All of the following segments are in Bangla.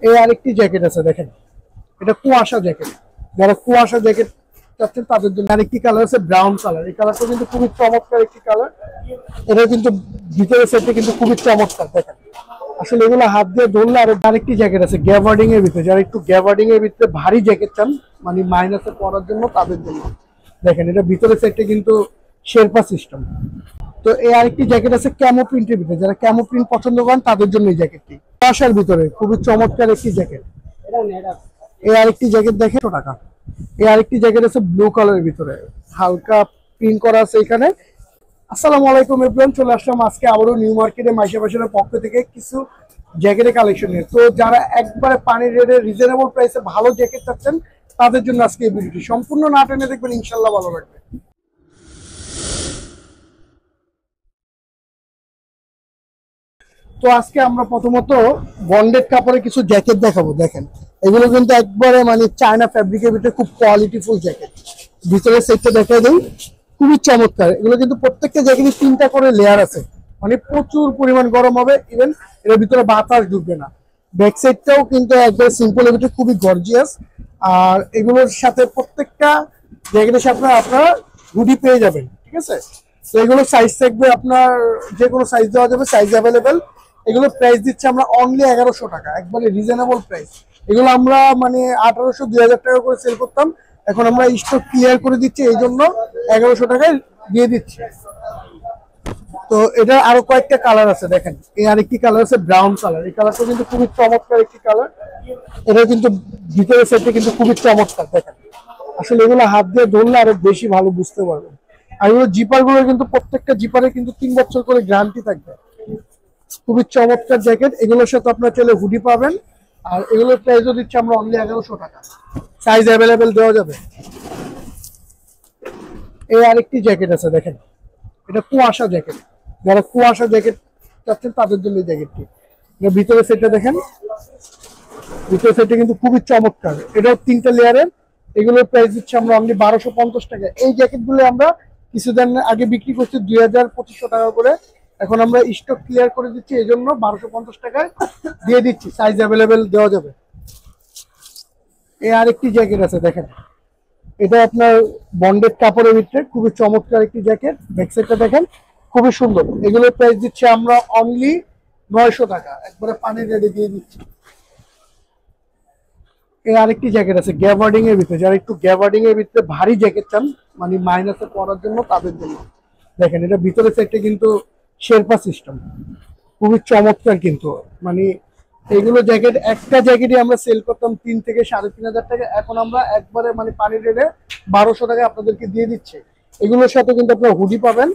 এই আরেকটি জ্যাকেট আছে দেখেন, এটা কুয়াশা জ্যাকেট। যারা কুয়াশা জ্যাকেট চাচ্ছেন তাদের জন্য আরেকটি কালার আছে ব্রাউন কালার। এই কালারটা কিন্তু খুবই চমৎকার একটি কালার। এটা কিন্তু ভিতরের সেটটা কিন্তু খুবই চমৎকার দেখেন। আসলে এগুলো হাত দিয়ে ধরলে। আর আরেকটি জ্যাকেট আছে গ্যাভার্ডিং এর ভিতরে, যারা একটু গ্যাভার্ডিং এর ভিতরে ভারী জ্যাকেট চান মানে মাইনাসে পরার জন্য তাদের জন্য দেখেন। এটা ভিতরের সেটটা কিন্তু শেরপা সিস্টেম। তো এই আরেকটি জ্যাকেট আছে ক্যামো প্রিন্টের ভিতরে, যারা ক্যামো প্রিন্ট পছন্দ করেন তাদের জন্য এই জ্যাকেটটি কুয়াশার ভিতরে খুবই চমৎকার একটি জ্যাকেট। এই আরেকটি জ্যাকেট দেখে 100 টাকা। এই আরেকটি জ্যাকেট আছে ব্লু কালারের ভিতরে, হালকা প্রিন্ট করা আছে এখানে। আসসালামু আলাইকুম এভরিওয়ান, চলে আসলাম আজকে আবারও নিউ মার্কেটে মাইশা ফ্যাশনের পক্ষ থেকে কিছু জ্যাকেটের কালেকশন নিয়ে। তো যারা একবারে পানির রেটে রিজনেবল প্রাইসে ভালো জ্যাকেট চাচ্ছেন তাদের জন্য আজকে এই ভিডিওটি সম্পূর্ণ না টেনে দেখবেন, ইনশাল্লাহ ভালো লাগবে। তো আজকে আমরা প্রথমত বন্ডেড কাপড়ের কিছু জ্যাকেট দেখাবো। দেখেন এগুলো কিন্তু একবারে মানে চায়না ফ্যাব্রিকের ভিতরে খুব কোয়ালিটিফুল জ্যাকেট। ভিতরে সেটটা দেখা দেই, খুবই চমৎকার। এগুলো কিন্তু প্রত্যেকটা জ্যাকেটে 3টা করে লেয়ার আছে, মানে প্রচুর পরিমাণ গরম হবে। ইভেন এর ভিতরে বাতাস ঢুকবে না। ব্যাক সাইডটাও কিন্তু একবার সিম্পলের ভিতরে খুবই গর্জিয়াস। আর এগুলোর সাথে প্রত্যেকটা জ্যাকেটের সাথে আপনারা হুডি পেয়ে যাবেন, ঠিক আছে। তো এগুলো সাইজ থাকবে আপনার যে কোনো সাইজ দেওয়া যাবে, সাইজ অ্যাভেলেবেল। এগুলো প্রাইস দিচ্ছে আমরা অনলি 1100 টাকা, একবারে রিজনেবল প্রাইস। এগুলো আমরা মানে 1800 2000 টাকা করে সেল করতাম, এখন আমরা স্টক ক্লিয়ার করে দিচ্ছি, এই জন্য 1100 টাকায় দিয়ে দিচ্ছি। তো এটা আরো কয়েকটা কালার আছে দেখেন। এই আরেকটি কালার আছে ব্রাউন কালার। এই কালারটা কিন্তু খুবই চমৎকার একটি কালার। এটা কিন্তু ভিতরের সেটটা কিন্তু খুবই চমৎকার দেখেন। আসলে এগুলো হাত দিয়ে ধরলে আরো বেশি ভালো বুঝতে পারবেন। আর এগুলো জিপার গুলো কিন্তু প্রত্যেকটা জিপারে কিন্তু 3 বছর করে গ্যারান্টি থাকবে। খুবই চমৎকার জ্যাকেট। এগুলোর সাথে আপনার চাইলে হুডি পাবেন। আর এগুলোর প্রাইসও দিচ্ছি আমরা অনলি 1100 টাকা, সাইজ অ্যাভেলেবেল দেওয়া যাবে। এই আরেকটি জ্যাকেট আছে দেখেন, এটা কুয়াশা জ্যাকেট। যারা কুয়াশা জ্যাকেট চাচ্ছেন তাদের জন্য এই জ্যাকেটটি। এটা ভিতরে সেটটা দেখেন, ভিতরে সেটটা কিন্তু খুবই চমৎকার। এটাও 3টা লেয়ারের। এগুলোর প্রাইস দিচ্ছি আমরা অনলি 1250 টাকা। এই জ্যাকেটগুলো আমরা কিছুদিন আগে বিক্রি করছি 2500 টাকা করে, এখন আমরা স্টক ক্লিয়ার করে দিচ্ছি, এই জন্য 1250 টাকায় দিয়ে দিচ্ছি, সাইজ অ্যাভেলেবেল দেওয়া যাবে। এই আরেকটি জ্যাকেট আছে দেখেন, এটা আপনার বন্ডেড কাপড়ের ভিতরে খুবই চমৎকার একটি জ্যাকেট। ব্যাক সাইডটা দেখেন খুবই সুন্দর। এগুলোর প্রাইস দিচ্ছি আমরা অনলি 900 টাকা, একবারে পানির রেটে দিয়ে দিচ্ছি। এই আরেকটি জ্যাকেট আছে গ্যাভার্ডিং এর ভিতরে, যারা একটু গ্যাভার্ডিং এর ভিতরে ভারী জ্যাকেট চান মানে মাইনাসে পরার জন্য তাদের জন্য দেখেন। এটা ভিতরে সেটটা কিন্তু শেরপা সিস্টেম, খুবই চমৎকার। কিন্তু মানে এইগুলো জ্যাকেট, একটা জ্যাকেটই আমরা সেল করতাম 3 থেকে 3500 টাকা, এখন আমরা একবারে মানে পানির রেটে 1200 টাকায় আপনাদেরকে দিয়ে দিচ্ছি। এগুলোর সাথে কিন্তু আপনারা হুডি পাবেন।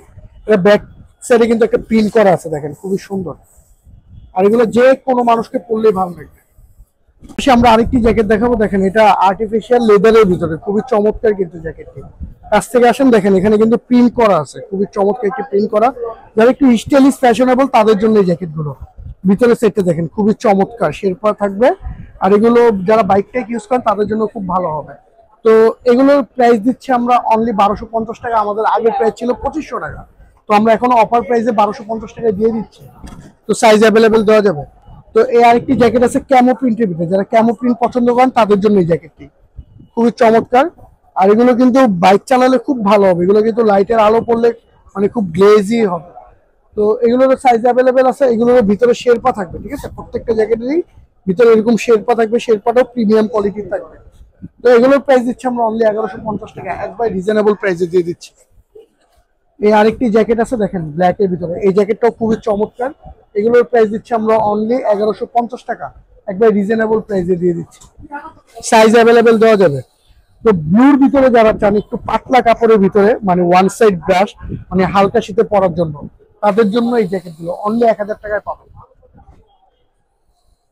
এটা ব্যাক সাইডে কিন্তু একটা প্রিন্ট করা আছে দেখেন, খুবই সুন্দর। আর এগুলো যে কোনো মানুষকে পরলেই ভালো লাগবে। আমরা আরেকটি জ্যাকেট দেখাবো দেখেন, এটা আর্টিফিশিয়াল লেদারের ভিতরে খুবই চমৎকার কিন্তু জ্যাকেটটি। কাছ থেকে আসেন দেখেন, এখানে কিন্তু প্রিন্ট করা আছে, খুবই চমৎকার একটি প্রিন্ট করা। যারা একটু স্টাইলিশ ফ্যাশনেবল তাদের জন্য এই জ্যাকেটগুলো। ভিতরে সেটটা দেখেন খুবই চমৎকার, শেরপা থাকবে। আর এগুলো যারা বাইক টাইক ইউজ করেন তাদের জন্য খুব ভালো হবে। তো এগুলোর প্রাইস দিচ্ছি আমরা অনলি 1250 টাকা। আমাদের আগের প্রাইস ছিল 2500 টাকা, তো আমরা এখন অফার প্রাইসে 1250 টাকা দিয়ে দিচ্ছি। তো সাইজ অ্যাভেলেবেল দেওয়া যাবে। তো এই আরেকটি জ্যাকেট আছে ক্যামো প্রিন্টের ভিতরে, যারা ক্যামো প্রিন্ট পছন্দ করেন তাদের জন্য এই জ্যাকেটটি খুবই চমৎকার। আর এগুলো কিন্তু বাইক চালালে খুব ভালো হবে, এগুলো কিন্তু লাইটের আলো পড়লে মানে খুব গ্লেজি হবে। তো এগুলোর সাইজ অ্যাভেলেবেল আছে। এগুলোর ভিতরে শেরপা থাকবে, ঠিক আছে। প্রত্যেকটা জ্যাকেটেরই ভিতরে এরকম শেরপা থাকবে, শেরপাটাও প্রিমিয়াম কোয়ালিটির থাকবে। তো এগুলোর প্রাইস দিচ্ছি আমরা অনলি 1150 টাকা, একবার রিজনেবল প্রাইসে দিয়ে দিচ্ছি। এই আরেকটি জ্যাকেট আছে দেখেন ব্ল্যাক এর ভিতরে, এই জ্যাকেটটাও খুবই চমৎকার। এগুলোর প্রাইস দিচ্ছি আমরা অনলি 1150 টাকা, একবার রিজনেবল প্রাইসে দিয়ে দিচ্ছি, সাইজ অ্যাভেলেবেল দেওয়া যাবে। তো ব্লুর ভিতরে যারা চান একটু পাতলা কাপড়ের ভিতরে মানে ওয়ান সাইড ব্রাশ, মানে হালকা শীতে পরার জন্য, তাদের জন্য এই জ্যাকেটগুলো অনলি 1000 টাকায় পাবেন।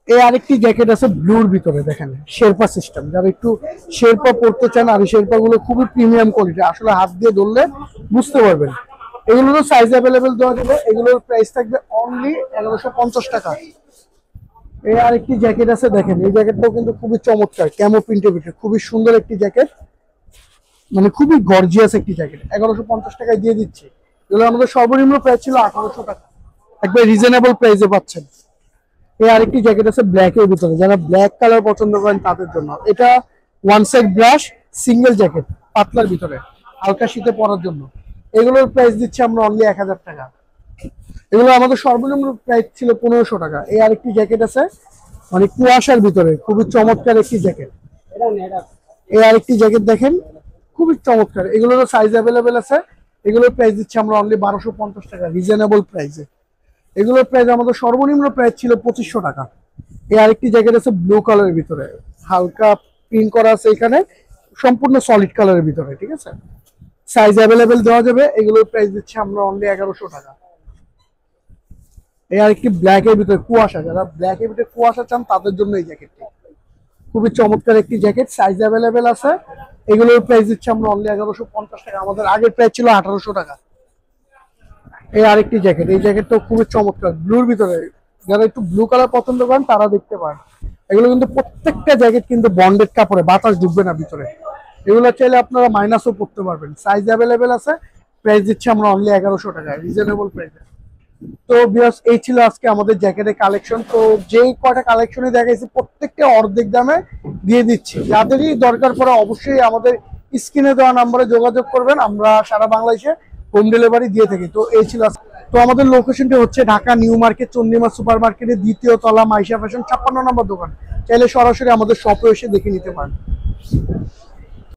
এই আরেকটি জ্যাকেট আছে ব্লুর ভিতরে দেখেন, শেরপা সিস্টেম। যারা একটু শেরপা পড়তে চান, আর এই শেরপা গুলো খুবই প্রিমিয়াম কোয়ালিটি, আসলে হাত দিয়ে ধরলে বুঝতে পারবেন। এগুলোরও সাইজ অ্যাভেলেবেল দেওয়া যাবে। এগুলোর প্রাইস থাকবে অনলি 1150 টাকা। এই আরেকটি জ্যাকেট আছে দেখেন, এই জ্যাকেটটাও কিন্তু খুবই চমৎকার, ক্যামো প্রিন্টের ভিতরে খুবই সুন্দর একটি জ্যাকেট, মানে খুবই গর্জিয়াস একটি জ্যাকেট। 1150 টাকায় দিয়ে দিচ্ছি। এগুলো আমাদের সর্বনিম্ন প্রাইস ছিল 1800 টাকা, একবার রিজনেবল প্রাইসে পাচ্ছেন। এই আরেকটি জ্যাকেট আছে ব্ল্যাক এর ভিতরে, যারা ব্ল্যাক কালার পছন্দ করেন তাদের জন্য। এটা one side brush single jacket, পাতলার ভিতরে, হালকা শীতে পরার জন্য। এগুলোর প্রাইস দিচ্ছি আমরা অনলি 1000 টাকা। এগুলো আমাদের সর্বনিম্ন প্রাইস ছিল 1500 টাকা। এই আরেকটি জ্যাকেট আছে মানে কুয়াশার ভিতরে, খুবই চমৎকার একটি জ্যাকেট। এই আরেকটি জ্যাকেট দেখেন, খুবই চমৎকার। এগুলোরও সাইজ অ্যাভেলেবেল আছে। এগুলোর প্রাইস দিচ্ছি আমরা অনলি 1250 টাকা, রিজনেবল প্রাইসে। এগুলোর প্রাইস আমাদের সর্বনিম্ন প্রাইস ছিল 2500 টাকা। এই আরেকটি জ্যাকেট আছে ব্লু কালারের ভিতরে, হালকা প্রিন্ট করা আছে এখানে, সম্পূর্ণ সলিড কালারের ভিতরে, ঠিক আছে। সাইজ অ্যাভেলেবেল দেওয়া যাবে। এগুলোর প্রাইস দিচ্ছি আমরা অনলি 1100 টাকা। এই আরেকটি ব্ল্যাক এর ভিতরে কুয়াশা, যারা ব্ল্যাক এর ভিতরে কুয়াশা চান তাদের জন্য এই জ্যাকেটটি খুবই চমৎকার একটি জ্যাকেট, সাইজ অ্যাভেলেবেল আছে। এগুলোর প্রাইস দিচ্ছি আমরা অনলি 1150 টাকা। আমাদের আগের প্রাইস ছিল 1800 টাকা। এই আরেকটি জ্যাকেট, এই জ্যাকেটটাও খুবই চমৎকার, ব্লুর ভিতরে। যারা একটু ব্লু কালার পছন্দ করেন তারা দেখতে পারেন। এগুলো কিন্তু প্রত্যেকটা জ্যাকেট কিন্তু বন্ডেড কাপড়ে, বাতাস ঢুকবে না ভিতরে। এগুলো চাইলে আপনারা মাইনাসও পড়তে পারবেন। সাইজ অ্যাভেলেবেল আছে। প্রাইস দিচ্ছি আমরা অনলি 1100 টাকায়, রিজনেবল প্রাইসে। তো ভিউয়ার্স, এই ছিল আজকে আমাদের জ্যাকেটের কালেকশন। তো যেই কয়টা কালেকশনে দেখাইছি প্রত্যেকটা অর্ধেক দামে দিয়ে দিচ্ছি। যাদেরই দরকার পড়ে অবশ্যই আমাদের স্ক্রিনে দেওয়া নাম্বারে যোগাযোগ করবেন। আমরা সারা বাংলাদেশে হোম ডেলিভারি দিয়ে থাকি। তো এই ছিল। তো আমাদের লোকেশনটি হচ্ছে Dhaka new market, Chandima super মার্কেটের 2য় তলা, মাইশা ফ্যাশন 56 নম্বর দোকান। চাইলে সরাসরি আমাদের শপে এসে দেখে নিতে পারেন।